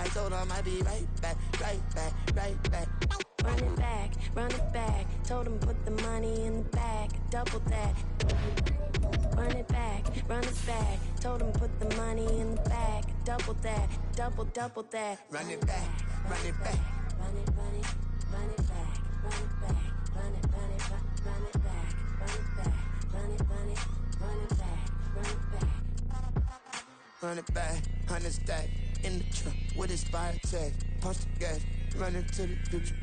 I told him I'd be right back, right back, right back. Run it back, told him put the money in the bag, double that. Run it back, told him put the money in the bag, double that, double that. Run it back, run it back. Run it back, run it back, run it back, run it back, run it back, run it back, run it back. Run it back, 100 stack in the truck with expired tag. Punch the gas, run into the future.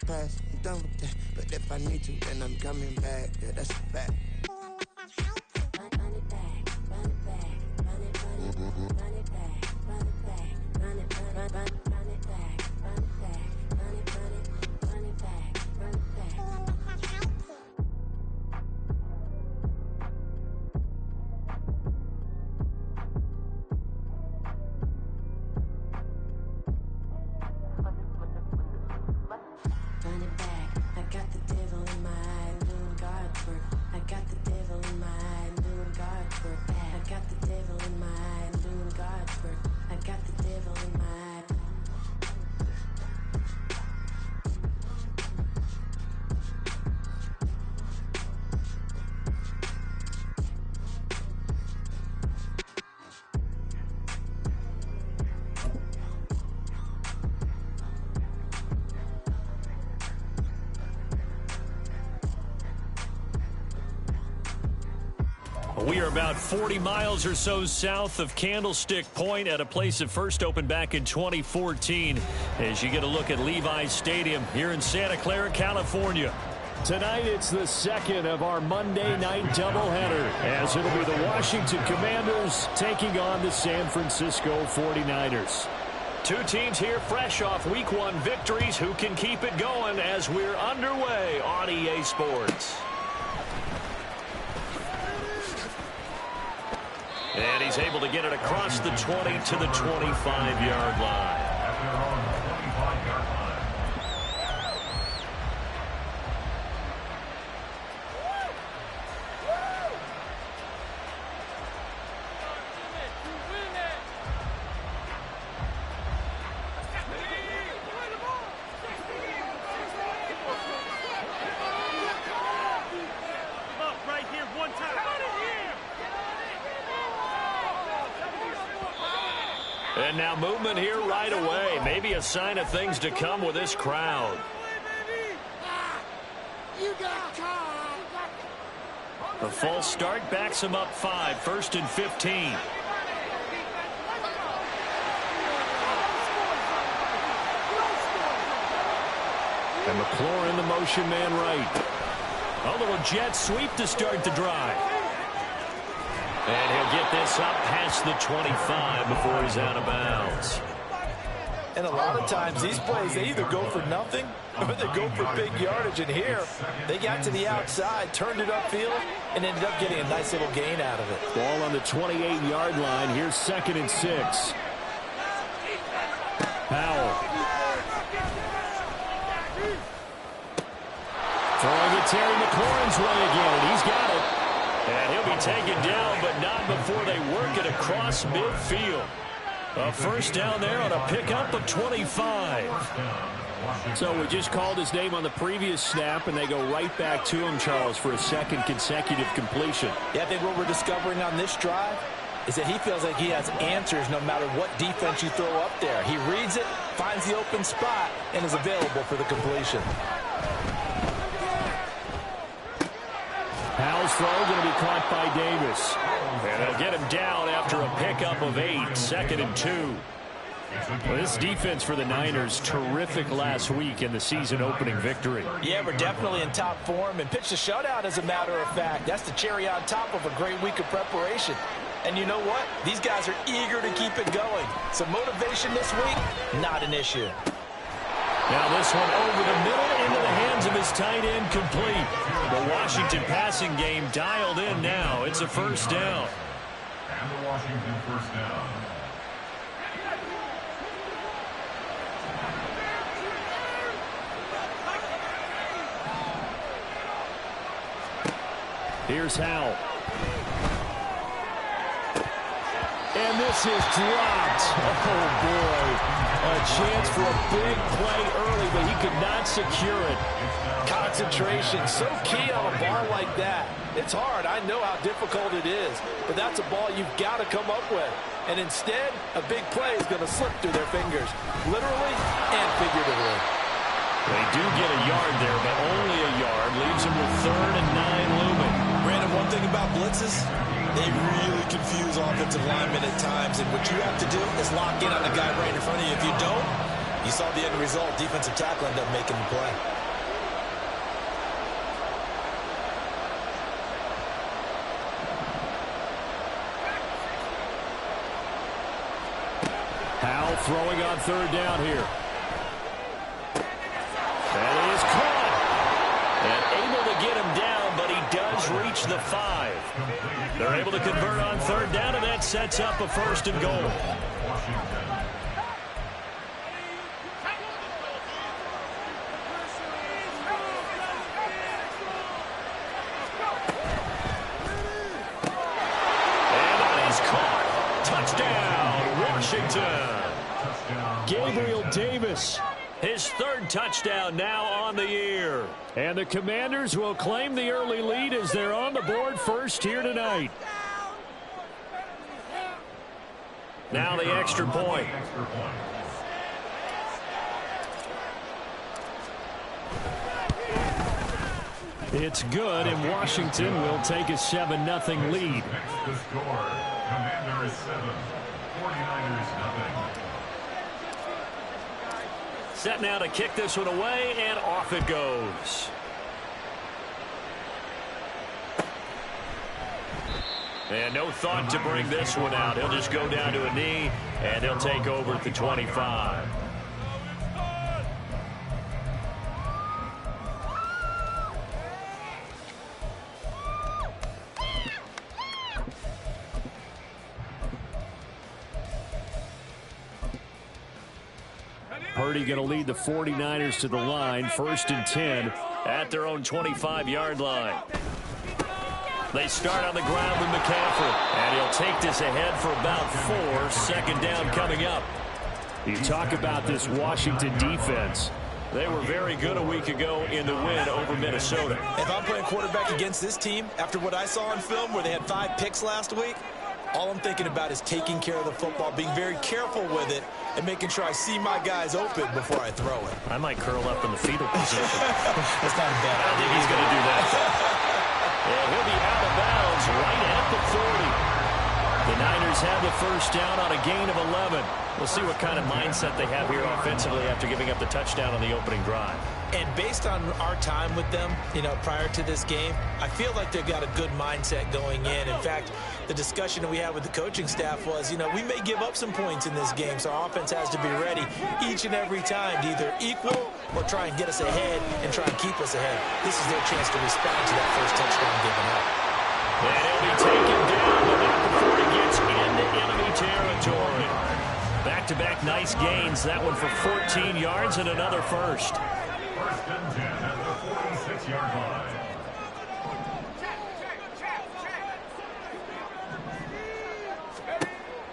Past, I'm done with that. But if I need to, then I'm coming back. Yeah, that's a fact. Run it back, run it back, run it back, run it back, run it back, run it back, run it back, run it back, run it back. Run it back, I got the devil in my eye, doing God's work. I got the devil in my eye, doing God's work. I got the devil in my eye, doing God's work. I got the devil in my eye. We are about 40 miles or so south of Candlestick Point at a place that first opened back in 2014 as you get a look at Levi's Stadium here in Santa Clara, California. Tonight it's the second of our Monday night doubleheader as it'll be the Washington Commanders taking on the San Francisco 49ers. Two teams here fresh off Week 1 victories. Who can keep it going as we're underway on EA Sports? And he's able to get it across the 20 to the 25-yard line. And now movement here right away. Maybe a sign of things to come with this crowd. The false start backs him up 5, 1st and 15. And McLaurin in the motion man right. A little jet sweep to start the drive. And he'll get this up past the 25 before he's out of bounds. And a lot of times these plays, they either go for nothing or they go for big yardage. And here, they got to the outside, turned it upfield, and ended up getting a nice little gain out of it. Ball on the 28-yard line. Here's 2nd and 6. Powell. Throwing it Terry McLaurin's way again, and he's got it. And he'll be taken down, but not before they work it across midfield. A first down there on a pickup of 25. So we just called his name on the previous snap, and they go right back to him, Charles, for a second consecutive completion. Yeah, I think what we're discovering on this drive is that he feels like he has answers no matter what defense you throw up there. He reads it, finds the open spot, and is available for the completion. Powell's throw going to be caught by Davis. And they'll get him down after a pickup of 8, 2nd and 2. Well, this defense for the Niners, terrific last week in the season-opening victory. Yeah, we're definitely in top form and pitched a shutout, as a matter of fact. That's the cherry on top of a great week of preparation. And you know what? These guys are eager to keep it going. So motivation this week, not an issue. Now this one over the middle into the hands of his tight end, complete. The Washington passing game dialed in now. It's a first down. And the Washington first down. Here's Howell. And this is dropped. Oh, boy. A chance for a big play early, but he could not secure it. Concentration, so key on a ball like that. It's hard. I know how difficult it is, but that's a ball you've got to come up with. And instead, a big play is going to slip through their fingers, literally and figuratively. They do get a yard there, but only a yard. Leaves them with 3rd and 9 looming. Brandon, one thing about blitzes, they really confuse offensive linemen at times, and what you have to do is lock in on the guy right in front of you. If you don't, you saw the end result. Defensive tackle ended up making the play. Howell throwing on 3rd down here. That is caught. And able to get him down, but he does reach the 5. They're able to convert on 3rd down, and that sets up a 1st and goal. And that is caught. Touchdown, Washington. Gabriel Davis, his 3rd touchdown now on the year. And the Commanders will claim the early lead as they're on the board first here tonight. Now the extra point. It's good, and Washington will take a 7-0 lead. The score, Commanders 7, 49ers nothing. Set now to kick this one away, and off it goes. And no thought to bring this one out. He'll just go down to a knee, and he'll take over at the 25. Purdy going to lead the 49ers to the line. 1st and 10 at their own 25-yard line. They start on the ground with McCaffrey, and he'll take this ahead for about 4. 2nd down coming up. You talk about this Washington defense. They were very good a week ago in the win over Minnesota. If I'm playing quarterback against this team, after what I saw on film where they had 5 picks last week, all I'm thinking about is taking care of the football, being very careful with it, and making sure I see my guys open before I throw it. I might curl up in the fetal position. That's not a bad idea. I think he's going to do that, though. And he'll be out of bounds right at the 40. The Niners have the 1st down on a gain of 11. We'll see what kind of mindset they have here offensively after giving up the touchdown on the opening drive. And based on our time with them, prior to this game, I feel like they've got a good mindset going in. In fact, the discussion that we had with the coaching staff was, we may give up some points in this game, so our offense has to be ready each and every time to either equal or try and get us ahead and try and keep us ahead. This is their chance to respond to that first touchdown given up. And he'll be taken down, but not before he gets into enemy territory. Back-to-back nice gains. That one for 14 yards and another 1st. 1st and 10 at the 46-yard line.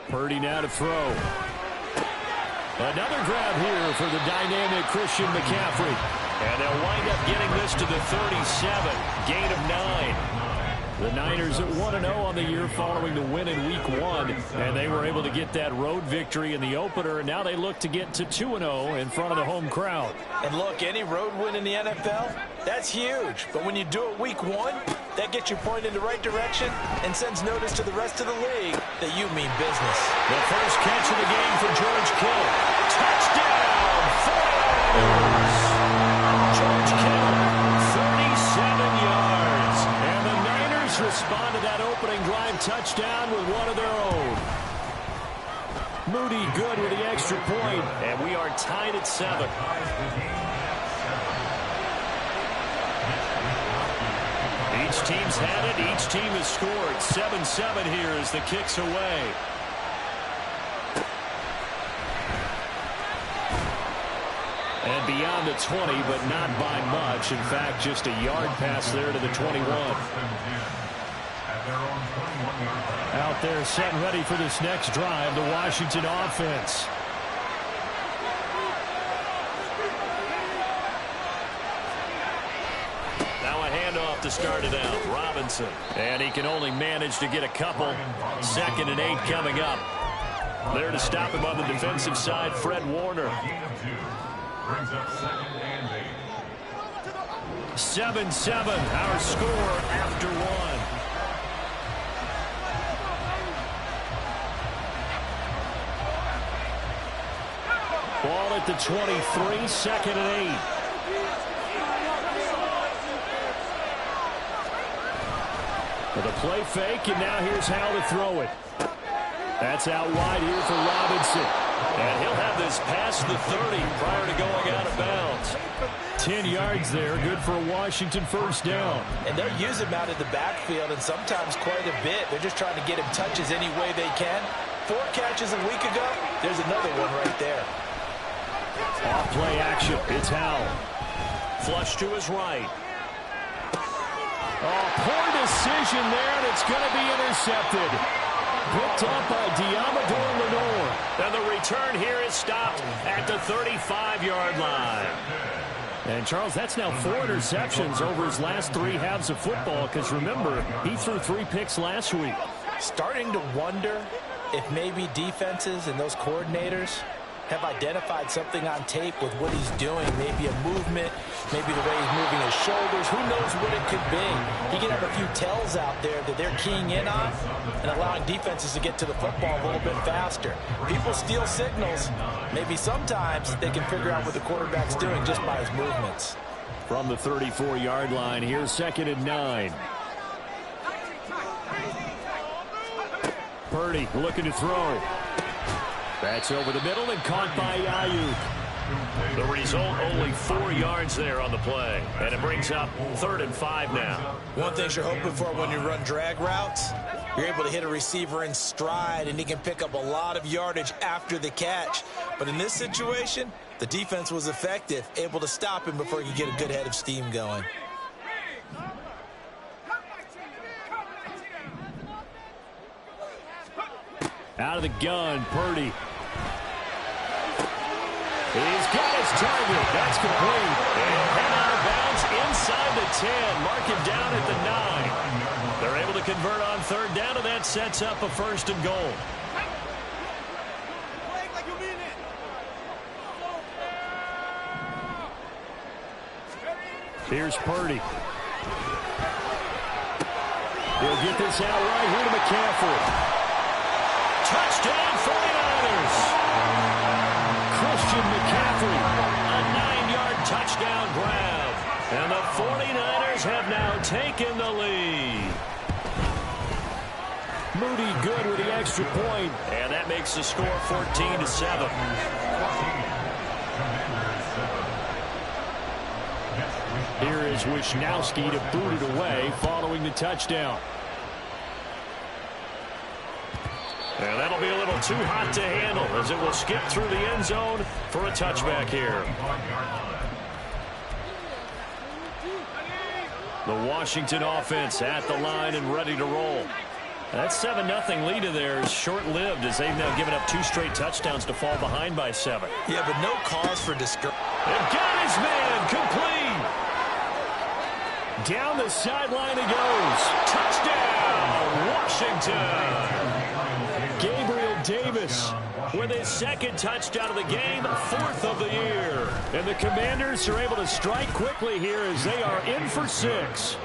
Purdy now to throw. Another grab here for the dynamic Christian McCaffrey. And they'll wind up getting this to the 37. Gain of 9. The Niners at 1-0 on the year following the win in Week 1. And they were able to get that road victory in the opener. And now they look to get to 2-0 in front of the home crowd. And look, any road win in the NFL, that's huge. But when you do it Week 1, that gets you pointed in the right direction and sends notice to the rest of the league that you mean business. The first catch of the game for George Kittle. Touchdown! Fires! George Kittle, 37 yards. And the Niners respond to that opening drive touchdown with one of their own. Moody good with the extra point, and we are tied at 7. Each team's had it. Each team has scored. 7-7 here as the kick's away. And beyond the 20, but not by much. In fact, just a yard pass there to the 21. Out there set ready for this next drive, the Washington offense. to start it out. Robinson. And he can only manage to get a couple. 2nd and 8 coming up. There to stop him on the defensive side, Fred Warner. Brings up 2nd and 8. 7-7, our score after 1. Ball at the 23, 2nd and 8. With a play fake, and now here's how to throw it. That's out wide here for Robinson. And he'll have this past the 30 prior to going out of bounds. 10 yards there, good for a Washington first down. And they'll use him out of the backfield, and sometimes quite a bit. They're just trying to get him touches any way they can. 4 catches a week ago, there's another one right there. Off play action, it's Howell. Flush to his right. Oh, poor decision there, and it's going to be intercepted. Picked up by Diamador Lenore. And the return here is stopped at the 35-yard line. And, Charles, that's now 4 interceptions over his last 3 halves of football, because, remember, he threw 3 picks last week. Starting to wonder if maybe defenses and those coordinators have identified something on tape with what he's doing. Maybe a movement, maybe the way he's moving his shoulders. Who knows what it could be? He can have a few tells out there that they're keying in on and allowing defenses to get to the football a little bit faster. People steal signals. Maybe sometimes they can figure out what the quarterback's doing just by his movements. From the 34-yard line, here's 2nd and 9. Purdy looking to throw. That's over the middle and caught by Ayuk. The result, only 4 yards there on the play. And it brings up 3rd and 5 now. One thing you're hoping for when you run drag routes, you're able to hit a receiver in stride, and he can pick up a lot of yardage after the catch. But in this situation, the defense was effective, able to stop him before he could get a good head of steam going. Out of the gun, Purdy. He's got his target. That's complete. And head out of bounds inside the 10. Mark him down at the 9. They're able to convert on 3rd down, and that sets up a 1st and goal. Here's Purdy. He'll get this out right here to McCaffrey. Touchdown 49ers. Christian McCaffrey, a 9-yard touchdown grab. And the 49ers have now taken the lead. Moody good with the extra point. And that makes the score 14-7. Here is Wisnowski to boot it away following the touchdown. And that'll be a little too hot to handle as it will skip through the end zone for a touchback here. The Washington offense at the line and ready to roll. That 7-0 lead of theirs short-lived as they've now given up 2 straight touchdowns to fall behind by 7. Yeah, but no cause for discouragement. They've got his man complete. Down the sideline he goes. Touchdown, Washington. Gabriel Davis with his 2nd touchdown of the game, 4th of the year. And the Commanders are able to strike quickly here as they are in for 6.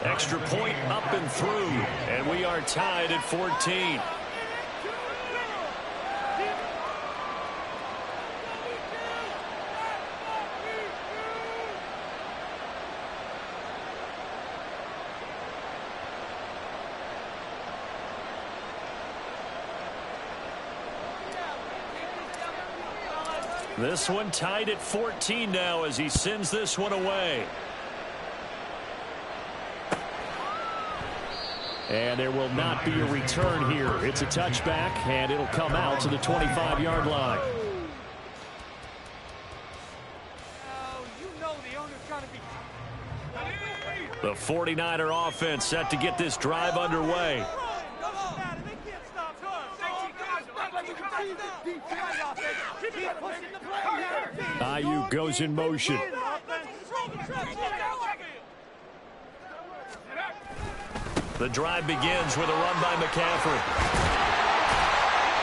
Extra point up and through, and we are tied at 14. This one tied at 14 now as he sends this one away. And there will not be a return here. It's a touchback, and it'll come out to the 25-yard line. The 49er offense set to get this drive underway. Ayuk goes in motion. The drive begins with a run by McCaffrey.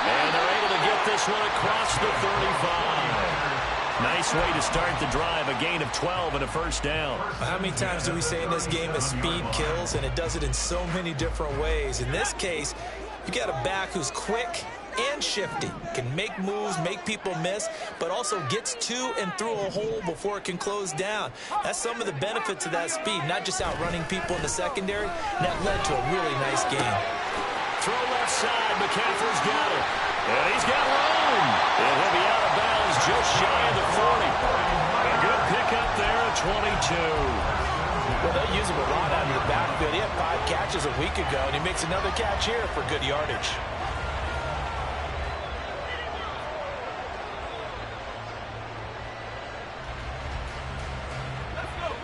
And they're able to get this one across the 35. Nice way to start the drive, a gain of 12 and a first down. How many times do we say in this game that speed kills, and it does it in so many different ways? In this case, you got a back who's quick and shifty, can make moves, make people miss, but also gets to and through a hole before it can close down. That's some of the benefits of that speed, not just outrunning people in the secondary. And that led to a really nice game. Throw left side, McCaffrey's got it. And he's got room. And he'll be out of bounds just shy of the 40. A good pickup there at 22. Well, they'll use him a lot out of the backfield. He had 5 catches a week ago, and he makes another catch here for good yardage.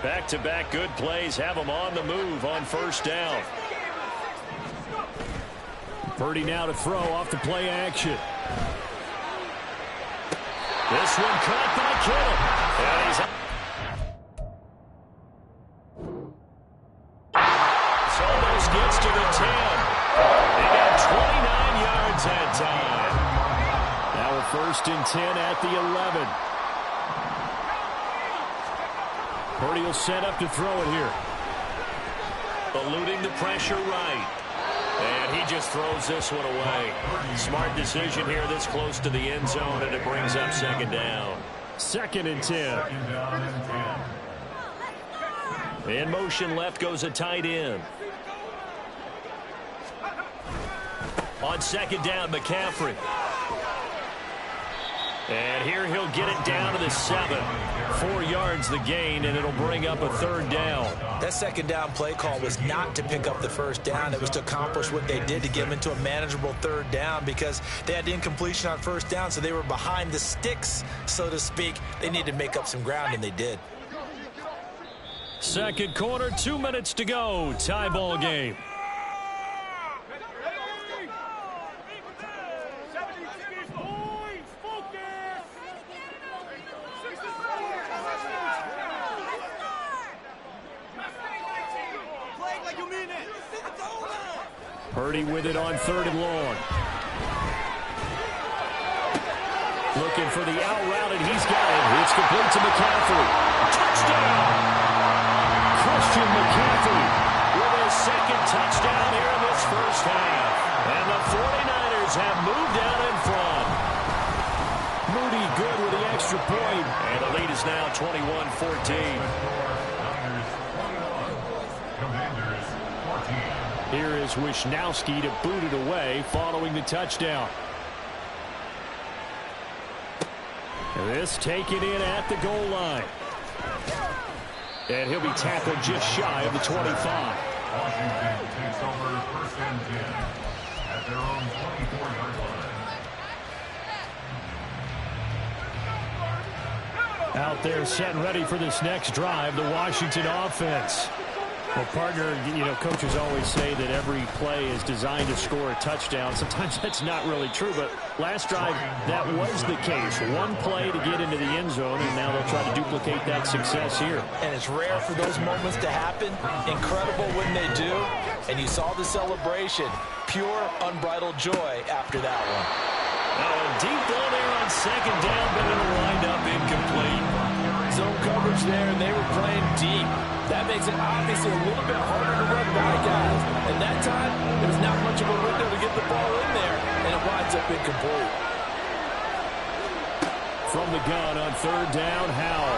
Back-to-back good plays have him on the move on first down. Purdy now to throw off the play action. This one caught by Kittle. And he's almost gets to the 10. They got 29 yards that time. Now a 1st and 10 at the 11. Purdy will set up to throw it here. Eluding the pressure right. And he just throws this one away. Smart decision here this close to the end zone, and it brings up 2nd down. 2nd and 10. In motion left goes a tight end. On 2nd down, McCaffrey. And here he'll get it down to the 7. 4 yards the gain, and it'll bring up a 3rd down. That 2nd down play call was not to pick up the 1st down. It was to accomplish what they did to get them into a manageable 3rd down, because they had incompletion on 1st down, so they were behind the sticks, so to speak. They needed to make up some ground, and they did. 2nd quarter, 2 minutes to go. Tie ball game. Purdy with it on 3rd and long. Looking for the out route, and he's got it. It's complete to McCaffrey. Touchdown! Christian McCaffrey with his 2nd touchdown here in this first half. And the 49ers have moved out in front. Moody good with the extra point. And the lead is now 21-14. Here is Wishnowski to boot it away following the touchdown. This taken in at the goal line. And he'll be tackled just shy of the 25. Washington takes over 1st and 10 at their own 24-yard line. Out there set and ready for this next drive, the Washington offense. Well, partner, you know, coaches always say that every play is designed to score a touchdown. Sometimes that's not really true, but last drive, that was the case. One play to get into the end zone, and now they'll try to duplicate that success here. And it's rare for those moments to happen. Incredible when they do. And you saw the celebration. Pure, unbridled joy after that one. Now a deep ball there on 2nd down, but it'll wind up incomplete. Zone coverage there, and they were playing deep. That makes it obviously a little bit harder to run by guys. And that time, there was not much of a window to get the ball in there, and it winds up incomplete. From the gun on 3rd down, Howell.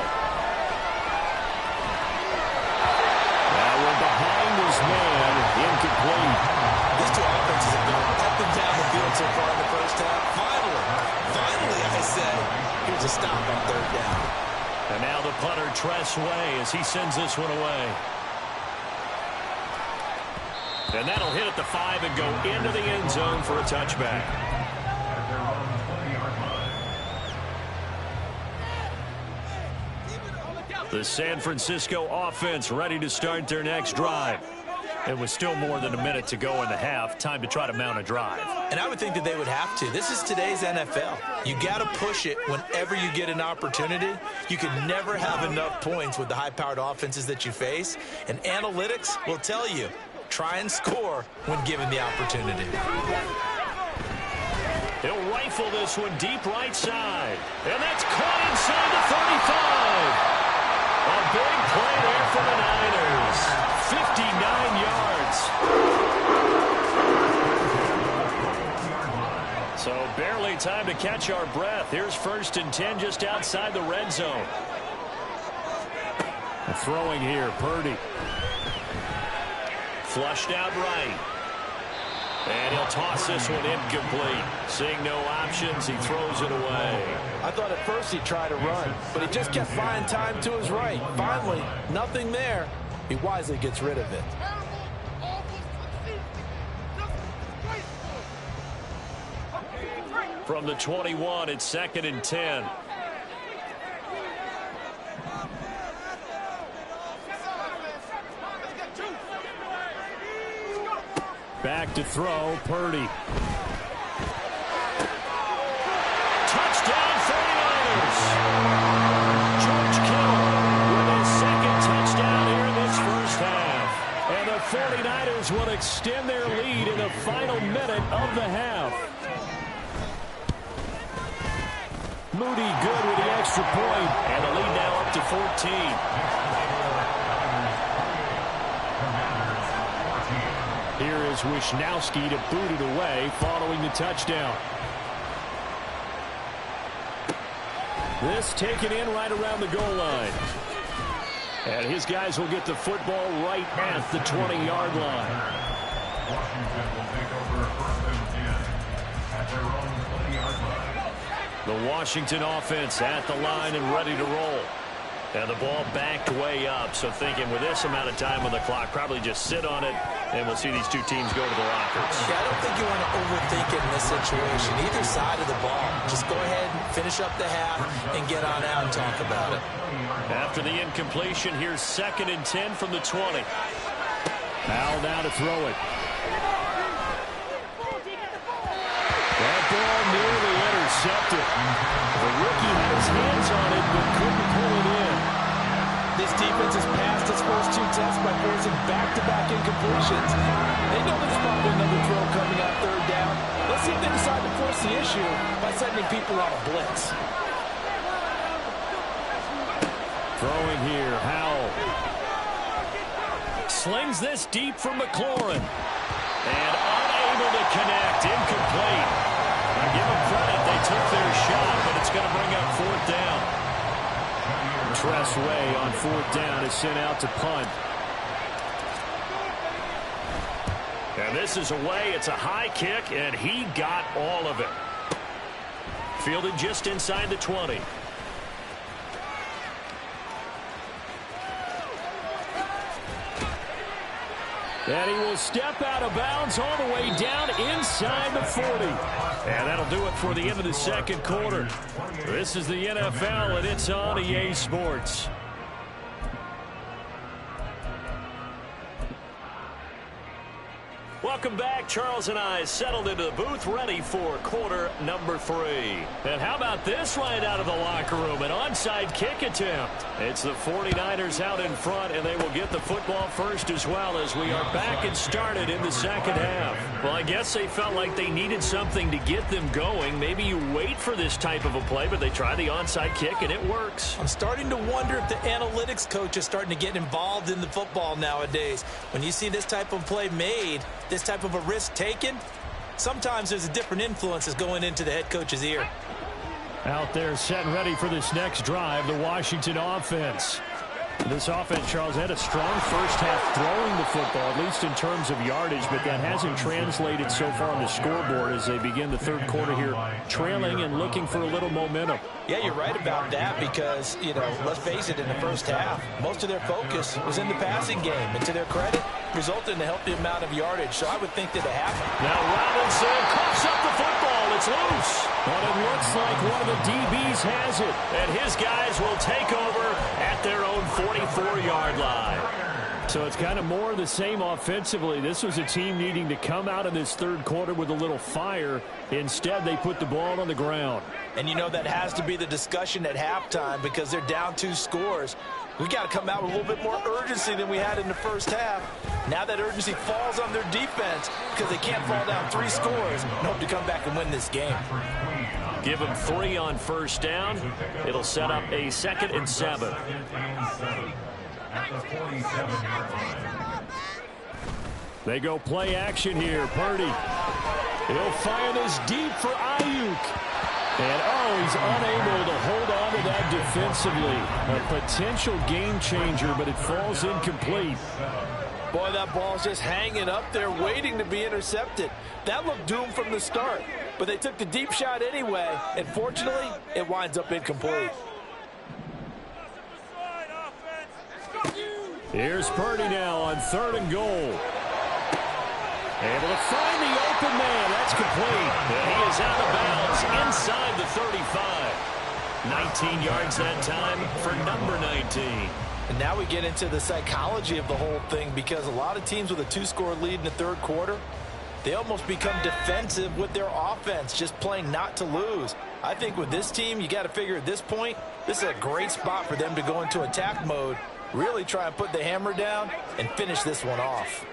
That one behind his man, incomplete. These two offenses have gone up and down the field so far in the first half. Finally, I said, here's a stop on 3rd down. And now the punter, Tress Way, as he sends this one away. And that'll hit at the 5 and go into the end zone for a touchback. At their own 20-yard line. The San Francisco offense ready to start their next drive. And with still more than a minute to go in the half, time to try to mount a drive. And I would think that they would have to. This is today's NFL. You got to push it whenever you get an opportunity. You can never have enough points with the high-powered offenses that you face. And analytics will tell you Try and score when given the opportunity. He'll rifle this one deep right side. And that's caught inside the 35. A big play there for the Niners. 59 yards. So barely time to catch our breath. Here's 1st and 10 just outside the red zone. Throwing here, Purdy. Flushed out right. And he'll toss this one incomplete. Seeing no options, he throws it away. I thought at first he'd try to run, but he just kept finding time to his right. Finally, nothing there. He wisely gets rid of it. From the 21, it's 2nd and 10. Back to throw, Purdy. Touchdown, 49ers. George Kittle with his 2nd touchdown here in this first half. And the 49ers will extend their lead in the final minute of the half. Moody good with the extra point. And the lead now up to 14. Here is Wishnowski to boot it away following the touchdown. This taken in right around the goal line. And his guys will get the football right at the 20-yard line. Washington will take over 1st and 10 at their own 20-yard line. The Washington offense at the line and ready to roll. And the ball backed way up, so thinking with this amount of time on the clock, probably just sit on it, and we'll see these two teams go to the lockers. Yeah, I don't think you want to overthink it in this situation. Either side of the ball. Just go ahead and finish up the half and get on out and talk about it. After the incompletion, here's 2nd and 10 from the 20. Powell now to throw it. That ball nearly intercepted. The rookie had his hands on it, but couldn't pull it in. This defense has passed its first 2 tests by forcing back-to-back incompletions. They know there's probably another throw coming on 3rd down. Let's see if they decide to force the issue by sending people on a blitz. Throwing here, Howell. Slings this deep from McLaurin. And unable to connect, incomplete. I give them credit, they took their shot, but it's going to bring up 4th down. Tress Way on 4th down is sent out to punt. And this is away. It's a high kick, and he got all of it. Fielded just inside the 20. And he will step out of bounds all the way down inside the 40. And that'll do it for the end of the 2nd quarter. This is the NFL, and it's on EA Sports. Welcome back. Charles and I settled into the booth, ready for quarter number 3. And how about this right out of the locker room? An onside kick attempt. It's the 49ers out in front, and they will get the football first as well as we are back and started in the 2nd half. Well, I guess they felt like they needed something to get them going. Maybe you wait for this type of a play, but they try the onside kick, and it works. I'm starting to wonder if the analytics coach is starting to get involved in the football nowadays. When you see this type of play made, this type of a risk taken, sometimes there's a different influences going into the head coach's ear. Out there set and ready for this next drive, the Washington offense. This offense, Charles, had a strong first half throwing the football, at least in terms of yardage, but that hasn't translated so far on the scoreboard as they begin the 3rd quarter here, trailing and looking for a little momentum. Yeah, you're right about that because, you know, let's face it, in the first half, most of their focus was in the passing game, and to their credit, resulted in a healthy amount of yardage. So I would think that it happened. Now Robinson coughs up the football. It's loose. But it looks like one of the DBs has it. And his guys will take over at their own 44-yard line. So it's kind of more of the same offensively. This was a team needing to come out of this 3rd quarter with a little fire. Instead, they put the ball on the ground. And you know that has to be the discussion at halftime because they're down 2 scores. We got to come out with a little bit more urgency than we had in the first half. Now that urgency falls on their defense because they can't fall down 3 scores and hope to come back and win this game. Give them 3 on first down. It'll set up a 2nd and 7. At the 47-yard line. They go play action here. Purdy. He'll fire this deep for Ayuk. And, he's unable to hold on to that defensively. A potential game changer, but it falls incomplete. Boy, that ball's just hanging up there, waiting to be intercepted. That looked doomed from the start, but they took the deep shot anyway, and fortunately, it winds up incomplete. Here's Purdy now on 3rd and goal. Able to find the open man. That's complete. And he is out of bounds inside the 35. 19 yards that time for number 19. And now we get into the psychology of the whole thing, because a lot of teams with a 2-score lead in the 3rd quarter, they almost become defensive with their offense, just playing not to lose. I think with this team, you got to figure at this point, this is a great spot for them to go into attack mode, really try and put the hammer down and finish this one off.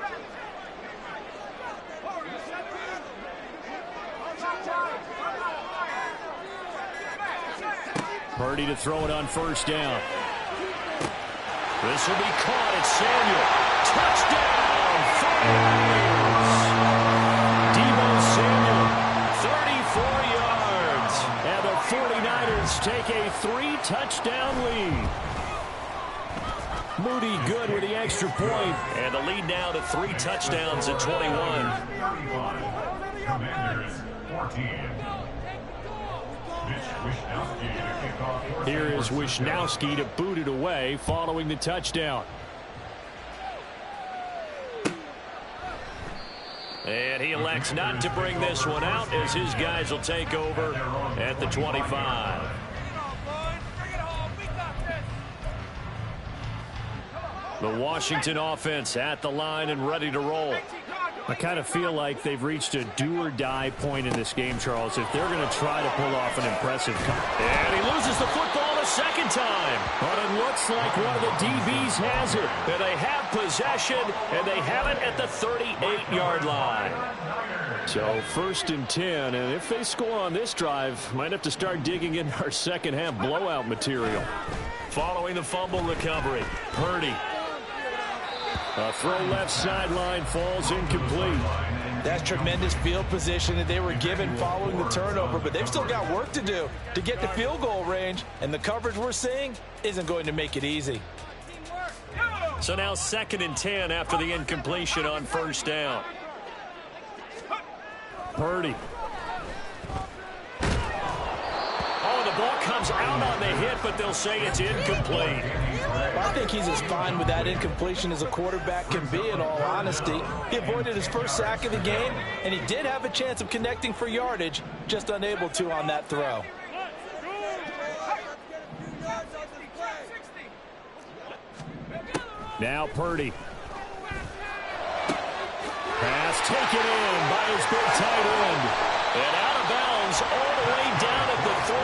Purdy to throw it on first down. This will be caught. It's Samuel. Touchdown! 49ers. Debo Samuel, 34 yards. And the 49ers take a 3-touchdown lead. Moody good with the extra point. And the lead now to 3 touchdowns at 21. Commanders 14. Here is Wishnowsky to boot it away following the touchdown. And he elects not to bring this one out as his guys will take over at the 25. The Washington offense at the line and ready to roll. I kind of feel like they've reached a do-or-die point in this game, Charles, if they're going to try to pull off an impressive comeback. And he loses the football a second time. But it looks like one of the DBs has it. And they have possession, and they have it at the 38-yard line. So 1st and 10, and if they score on this drive, might have to start digging in our second-half blowout material. Following the fumble recovery, Purdy. A throw left sideline falls incomplete. That's tremendous field position that they were given following the turnover, but they've still got work to do to get to field goal range, and the coverage we're seeing isn't going to make it easy. So now 2nd and 10 after the incompletion on first down. Purdy. The ball comes out on the hit, but they'll say it's incomplete. I think he's as fine with that incompletion as a quarterback can be, in all honesty. He avoided his first sack of the game, and he did have a chance of connecting for yardage, just unable to on that throw. Now Purdy. Pass taken in by his big tight end. And out of bounds all the way down at the 3.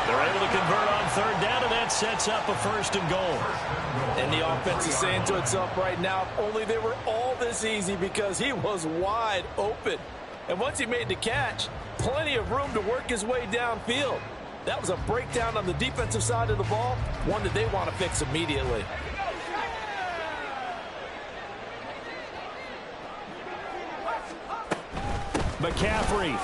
They're able to convert on 3rd down, and that sets up a 1st and goal. And the offense is saying to itself right now, if only they were all this easy, because he was wide open. And once he made the catch, plenty of room to work his way downfield. That was a breakdown on the defensive side of the ball, one that they want to fix immediately. McCaffrey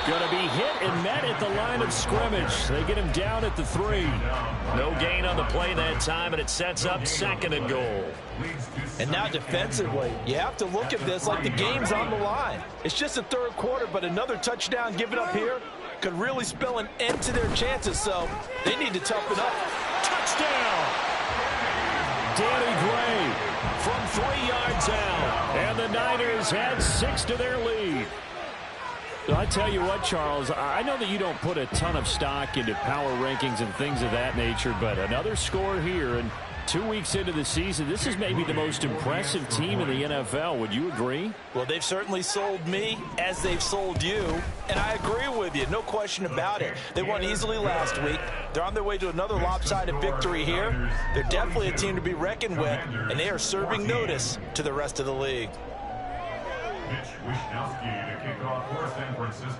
going to be hit and met at the line of scrimmage. They get him down at the 3. No gain on the play that time, and it sets up 2nd and goal. And now defensively, you have to look at this like the game's on the line. It's just the 3rd quarter, but another touchdown given up here could really spell an end to their chances, so they need to toughen up. Touchdown! Danny Gray from 3 yards out. And the Niners add 6 to their lead. So I tell you what, Charles, I know that you don't put a ton of stock into power rankings and things of that nature, but another score here, and 2 weeks into the season, this is maybe the most impressive team in the NFL. Would you agree? Well, they've certainly sold me as they've sold you, and I agree with you. No question about it. They won easily last week. They're on their way to another lopsided victory here. They're definitely a team to be reckoned with, and they are serving notice to the rest of the league.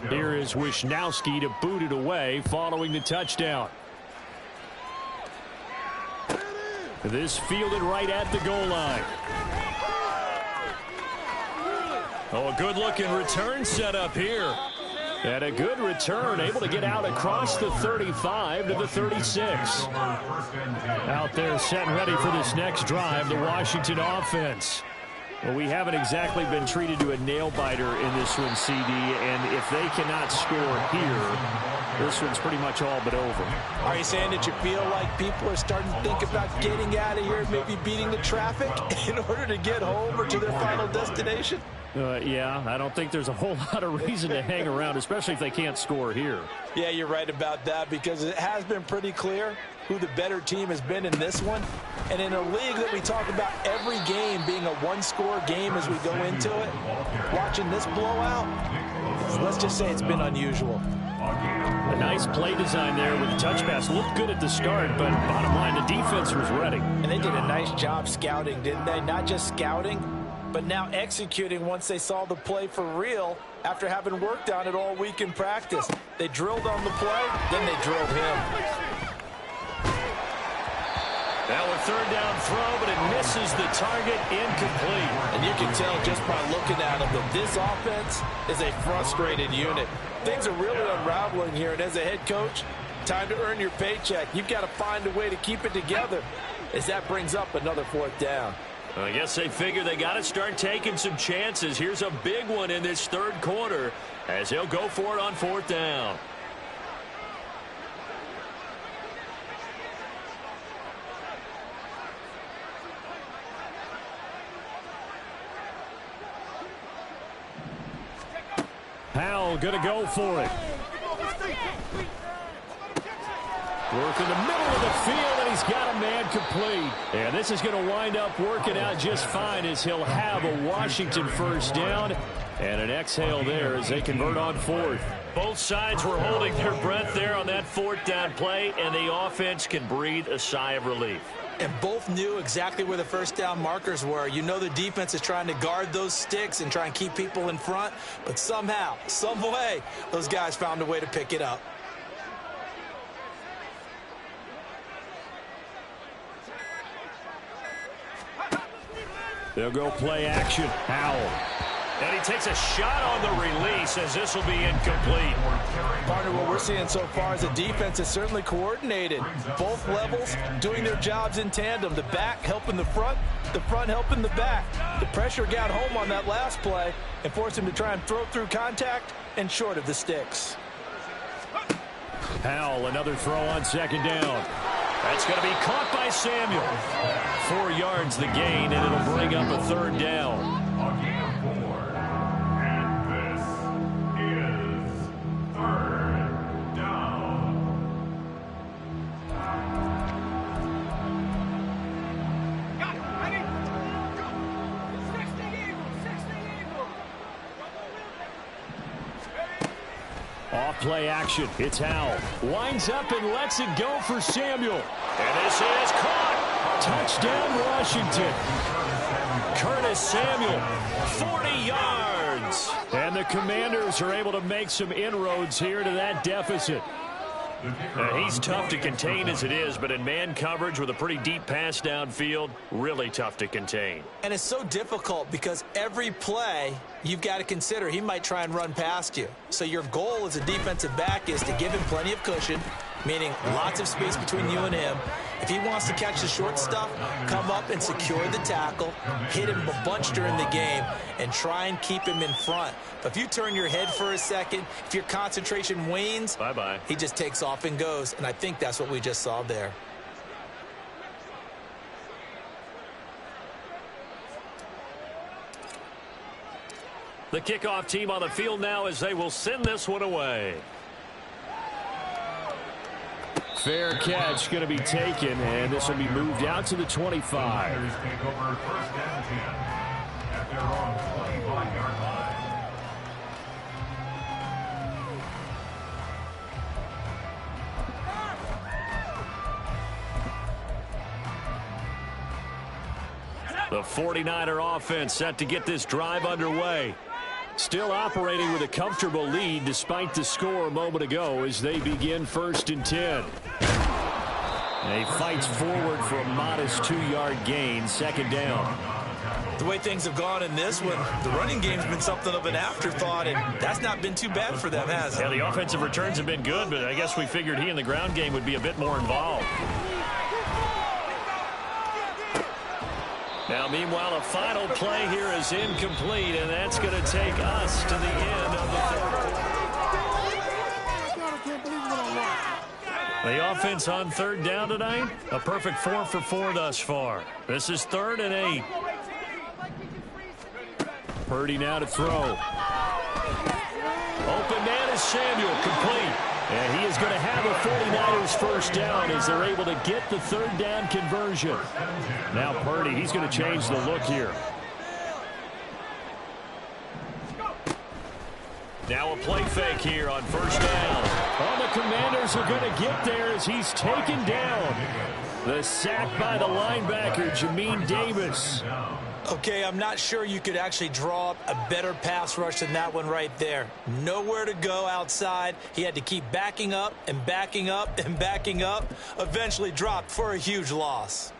Here is Wishnowski to boot it away following the touchdown. This fielded right at the goal line. Oh, a good-looking return set up here. And a good return, able to get out across the 35 to the 36. Out there set and ready for this next drive, the Washington offense. Well, we haven't exactly been treated to a nail-biter in this one, CD, and if they cannot score here, this one's pretty much all but over. Are you saying that you feel like people are starting to think about getting out of here, maybe beating the traffic in order to get home or to their final destination? Yeah, I don't think there's a whole lot of reason to hang around, especially if they can't score here. Yeah, you're right about that, because it has been pretty clear who the better team has been in this one. And in a league that we talk about every game being a one-score game as we go into it, watching this blowout, let's just say it's been unusual. A nice play design there with the touch pass. Looked good at the start, but bottom line, the defense was ready. And they did a nice job scouting, didn't they? Not just scouting, but now executing once they saw the play for real after having worked on it all week in practice. They drilled on the play, then they drilled him. Now a third down throw, but it misses the target, incomplete. And you can tell just by looking at them that this offense is a frustrated unit. Things are really unraveling here, and as a head coach, time to earn your paycheck. You've got to find a way to keep it together as that brings up another fourth down. I guess they figure they got to start taking some chances. Here's a big one in this third quarter as they'll go for it on fourth down. Powell going to go for it. Work in the middle of the field, and he's got a man complete. And this is going to wind up working out just fine as he'll have a Washington first down. And an exhale there as they convert on fourth. Both sides were holding their breath there on that fourth down play, and the offense can breathe a sigh of relief. And both knew exactly where the first down markers were. You know the defense is trying to guard those sticks and try and keep people in front. But somehow, some way, those guys found a way to pick it up. They'll go play action. Powell. And he takes a shot on the release as this will be incomplete. Partner, what we're seeing so far is the defense is certainly coordinated. Both levels doing their jobs in tandem. The back helping the front helping the back. The pressure got home on that last play and forced him to try and throw through contact and short of the sticks. Powell, another throw on second down. That's going to be caught by Samuel. 4 yards the gain, and it'll bring up a third down. A gain of 4, and this is third down. Got it, ready? Go! 60 Eagles! Off play action. It's Howell. Winds up and lets it go for Samuel. And this is caught. Touchdown, Washington. Curtis Samuel, 40 yards. And the Commanders are able to make some inroads here to that deficit. He's tough to contain as it is, but in man coverage with a pretty deep pass downfield, really tough to contain. And it's so difficult because every play you've got to consider he might try and run past you. So your goal as a defensive back is to give him plenty of cushion, meaning lots of space between you and him. If he wants to catch the short stuff, come up and secure the tackle, hit him a bunch during the game, and try and keep him in front. But if you turn your head for a second, if your concentration wanes, bye-bye. He just takes off and goes, and I think that's what we just saw there. The kickoff team on the field now as they will send this one away. Fair catch going to be taken, and this will be moved out to the 25. Take over first and 10 at their own 25-yard line. The 49er offense set to get this drive underway. Still operating with a comfortable lead despite the score a moment ago as they begin first and 10. And he fights forward for a modest 2-yard gain, second down. The way things have gone in this one, the running game's been something of an afterthought, and that's not been too bad for them, has it? Yeah, the offensive returns have been good, but I guess we figured he in the ground game would be a bit more involved. Now, meanwhile, a final play here is incomplete, and that's going to take us to the end of the third. The offense on third down tonight, a perfect 4 for 4 thus far. This is 3rd and 8. Purdy now to throw. Open man is Samuel, complete. And he is going to have a 49ers first down as they're able to get the third down conversion. Now Purdy, he's going to change the look here. Now a play fake here on first down. Oh, the Commanders are going to get there as he's taken down. The sack by the linebacker, Jamin Davis. Okay, I'm not sure you could actually draw up a better pass rush than that one right there. Nowhere to go outside. He had to keep backing up and backing up and backing up. Eventually dropped for a huge loss.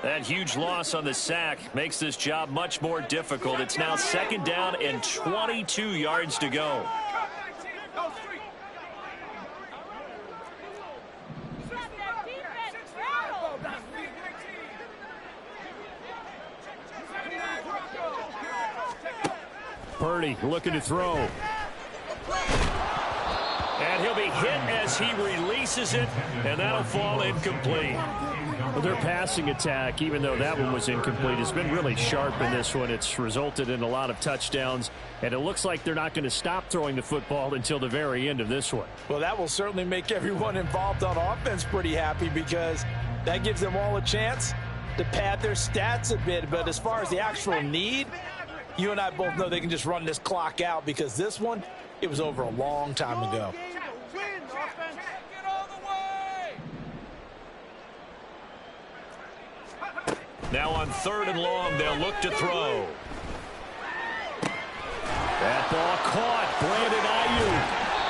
That huge loss on the sack makes this job much more difficult. It's now second down and 22 yards to go. Purdy looking to throw. And he'll be hit as he releases it, and that'll fall incomplete. Well, their passing attack, even though that one was incomplete, has been really sharp in this one. It's resulted in a lot of touchdowns, and it looks like they're not going to stop throwing the football until the very end of this one. Well, that will certainly make everyone involved on offense pretty happy because that gives them all a chance to pad their stats a bit. But as far as the actual need, you and I both know they can just run this clock out because this one, it was over a long time ago. Now on 3rd and long, they'll look to throw. That ball caught. Brandon Ayuk.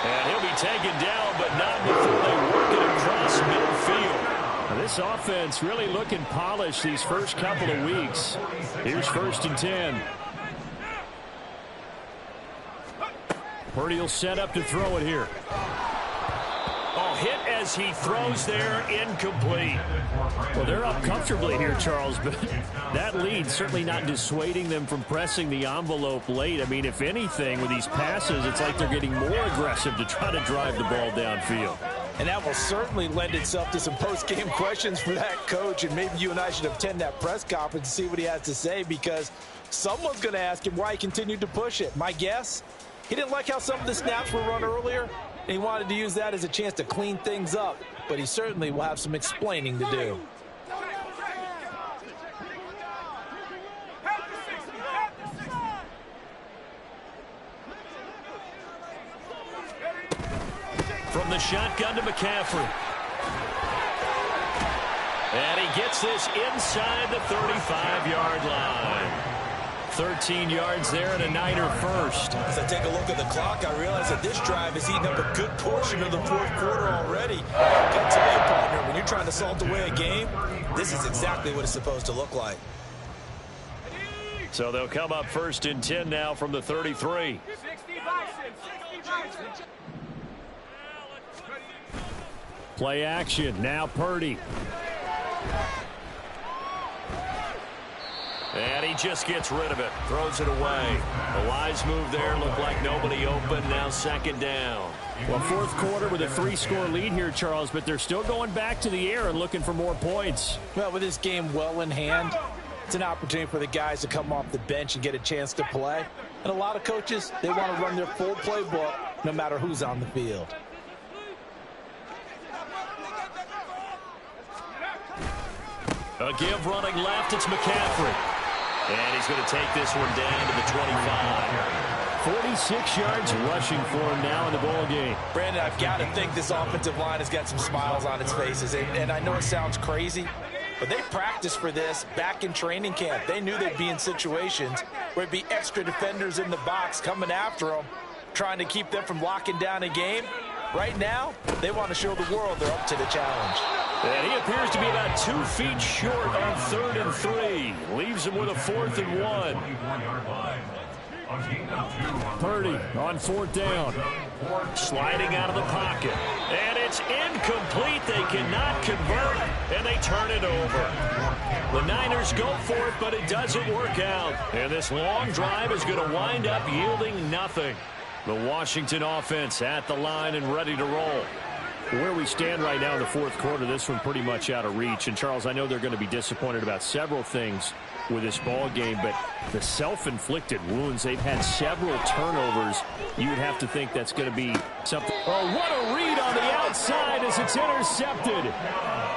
And he'll be taken down, but not before they work it across midfield. Now this offense really looking polished these first couple of weeks. Here's 1st and 10. Purdy will set up to throw it here. Oh, hit as he throws there, incomplete. Well, they're up comfortably here, Charles, but that lead certainly not dissuading them from pressing the envelope late. I mean, if anything, with these passes, it's like they're getting more aggressive to try to drive the ball downfield. And that will certainly lend itself to some post-game questions for that coach, and maybe you and I should attend that press conference and see what he has to say because someone's going to ask him why he continued to push it. My guess, he didn't like how some of the snaps were run earlier, and he wanted to use that as a chance to clean things up, but he certainly will have some explaining to do. From the shotgun to McCaffrey. And he gets this inside the 35-yard line. 13 yards there and a Niner first. As I take a look at the clock, I realize that this drive has eaten up a good portion of the fourth quarter already. Got to you, partner, when you're trying to salt away a game, this is exactly what it's supposed to look like. So they'll come up 1st and 10 now from the 33. Play action. Now Purdy. And he just gets rid of it. Throws it away. A wise move there. Looked like nobody open. Now 2nd down. Well, 4th quarter with a 3-score lead here, Charles, but they're still going back to the air and looking for more points. Well, with this game well in hand, it's an opportunity for the guys to come off the bench and get a chance to play. And a lot of coaches, they want to run their full playbook no matter who's on the field. A give running left, it's McCaffrey. And he's going to take this one down to the 25. 46 yards rushing for him now in the ball game. Brandon, I've got to think this offensive line has got some smiles on its faces. And I know it sounds crazy, but they practiced for this back in training camp. They knew they'd be in situations where it'd be extra defenders in the box coming after them, trying to keep them from locking down a game. Right now, they want to show the world they're up to the challenge. And he appears to be about 2 feet short on 3rd and 3. Leaves him with a 4th and 1. Purdy on 4th down. Sliding out of the pocket. And it's incomplete. They cannot convert, and they turn it over. The Niners go for it, but it doesn't work out. And this long drive is going to wind up yielding nothing. The Washington offense at the line and ready to roll. Where we stand right now in the 4th quarter, this one pretty much out of reach. And, Charles, I know they're going to be disappointed about several things with this ball game, but the self-inflicted wounds, they've had several turnovers. You'd have to think that's going to be something. Oh, what a read on the outside as it's intercepted.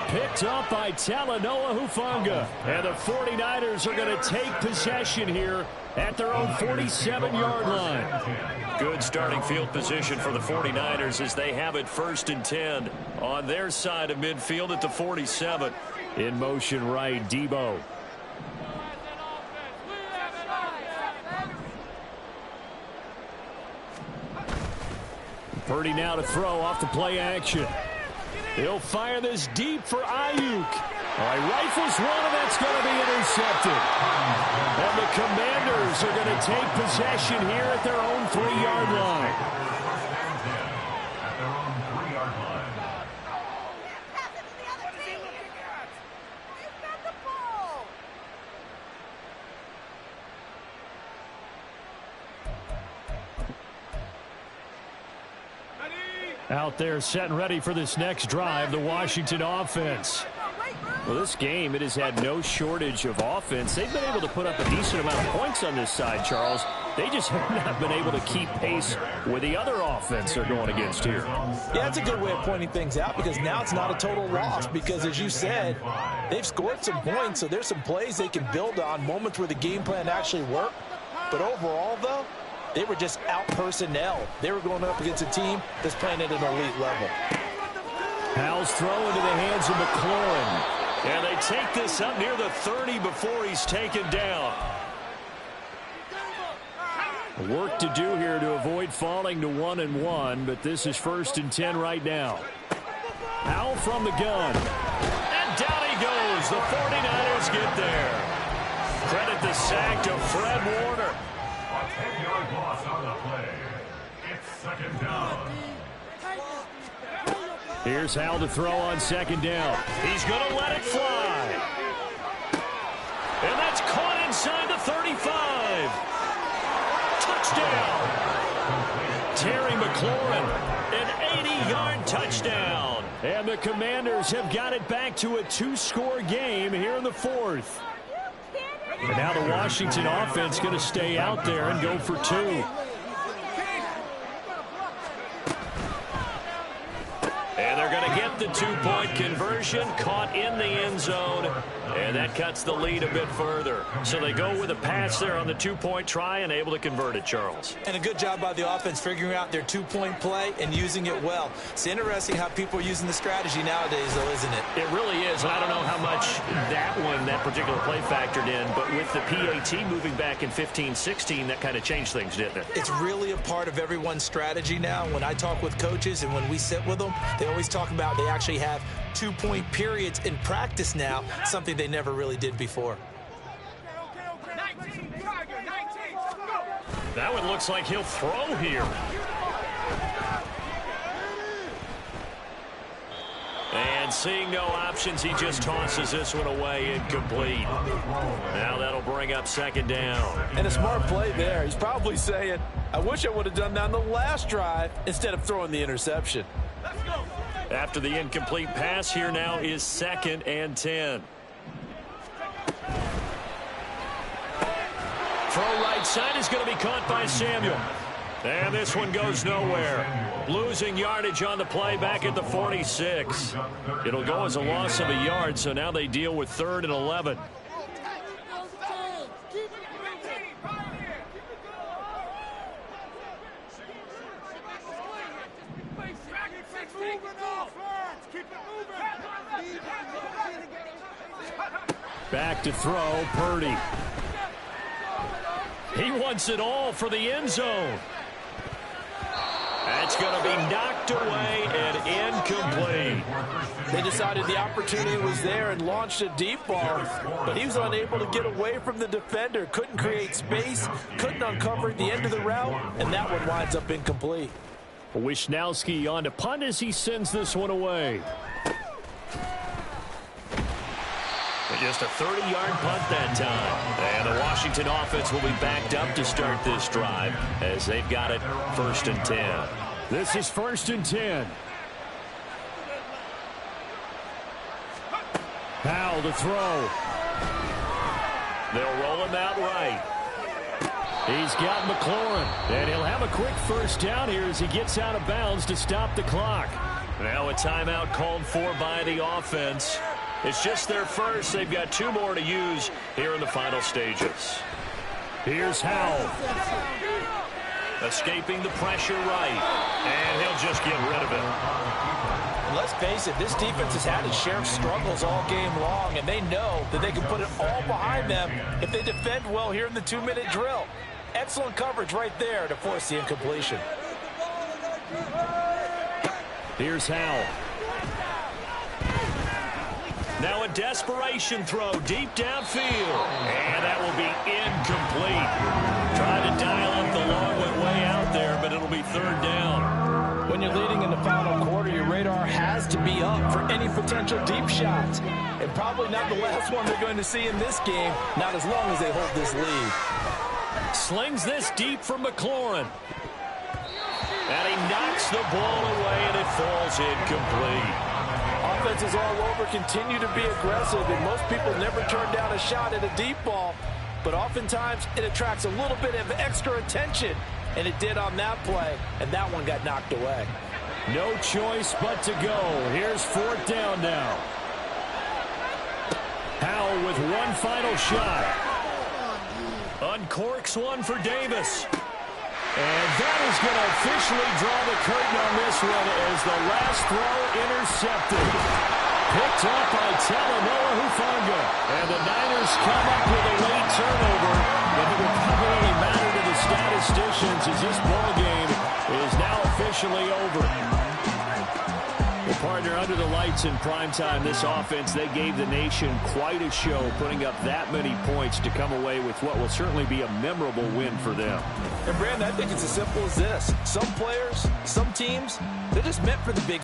Picked up by Talanoa Hufanga. And the 49ers are going to take possession here at their own 47-yard line. Good starting field position for the 49ers as they have it 1st and 10 on their side of midfield at the 47. In motion right, Debo. Purdy now to throw off the play action. He'll fire this deep for Ayuk. All right, rifles one, and that's going to be intercepted. And the Commanders are going to take possession here at their own 3-yard line. Out there set and ready for this next drive, the Washington offense. Well, this game, it has had no shortage of offense. They've been able to put up a decent amount of points on this side, Charles. They just have not been able to keep pace with the other offense they're going against here. Yeah, that's a good way of pointing things out because now it's not a total loss because, as you said, they've scored some points, so there's some plays they can build on, moments where the game plan actually worked. But overall, though, they were just out personnel. They were going up against a team that's playing at an elite level. Howell's throw into the hands of McLaurin. And they take this up near the 30 before he's taken down. Work to do here to avoid falling to 1-1, but this is 1st and 10 right now. Howell from the gun. And down he goes. The 49ers get there. Credit the sack to Fred Warner. A 10-yard loss on the play. It's 2nd down. Here's Howell to throw on 2nd down. He's going to let it fly. And that's caught inside the 35. Touchdown. Terry McLaurin, an 80-yard touchdown. And the Commanders have got it back to a 2-score game here in the 4th. And now the Washington offense going to stay out there and go for 2. And they're going to get the 2-point conversion, caught in the end zone, and that cuts the lead a bit further. So they go with a pass there on the 2-point try and able to convert it, Charles. And a good job by the offense figuring out their 2-point play and using it well. It's interesting how people are using the strategy nowadays, though, isn't it? It really is, and I don't know how much that particular play factored in, but with the PAT moving back in 15-16, that kind of changed things, didn't it? It's really a part of everyone's strategy now. When I talk with coaches and when we sit with them, they always talk about they actually have 2-point periods in practice now, something they never really did before. 19, Tiger, 19, go! That one looks like he'll throw here. And seeing no options, he just tosses this one away incomplete. Now that'll bring up 2nd down. And a smart play there. He's probably saying, I wish I would have done that on the last drive instead of throwing the interception. Let's go! After the incomplete pass, here now is 2nd and 10. Throw right side is going to be caught by Samuel. And this one goes nowhere. Losing yardage on the play back at the 46. It'll go as a loss of a yard, so now they deal with 3rd and 11. Back to throw, Purdy. He wants it all for the end zone. That's going to be knocked away and incomplete. They decided the opportunity was there and launched a deep ball, but he was unable to get away from the defender. Couldn't create space, couldn't uncover the end of the route, and that one winds up incomplete. Wisnowski on to punt as he sends this one away. Just a 30-yard punt that time. And the Washington offense will be backed up to start this drive as they've got it 1st and 10. This is 1st and 10. Powell to throw. They'll roll him out right. He's got McLaurin, and he'll have a quick first down here as he gets out of bounds to stop the clock. Now a timeout called for by the offense. It's just their first. They've got 2 more to use here in the final stages. Here's Howell. Escaping the pressure right. And he'll just get rid of it. Let's face it, this defense has had its share of struggles all game long, and they know that they can put it all behind them if they defend well here in the 2-minute drill. Excellent coverage right there to force the incompletion. Here's Howell. Now a desperation throw deep downfield. And that will be incomplete. Tried to dial up the long way out there, but it'll be 3rd down. When you're leading in the final quarter, your radar has to be up for any potential deep shots. And probably not the last one they're going to see in this game, not as long as they hold this lead. Slings this deep for McLaurin. And he knocks the ball away, and it falls incomplete. Offenses all over continue to be aggressive, and most people never turn down a shot at a deep ball. But oftentimes, it attracts a little bit of extra attention, and it did on that play, and that one got knocked away. No choice but to go. Here's 4th down now. Howell with one final shot. Uncorks one for Davis. And that is going to officially draw the curtain on this one as the last throw intercepted. Picked up by Talanoa Hufanga. And the Niners come up with a late turnover. But it will probably matter to the statisticians as this ball game is now officially over. Well, partner, under the lights in primetime, this offense, they gave the nation quite a show, putting up that many points to come away with what will certainly be a memorable win for them. And, Brandon, I think it's as simple as this. Some players, some teams, they're just meant for the big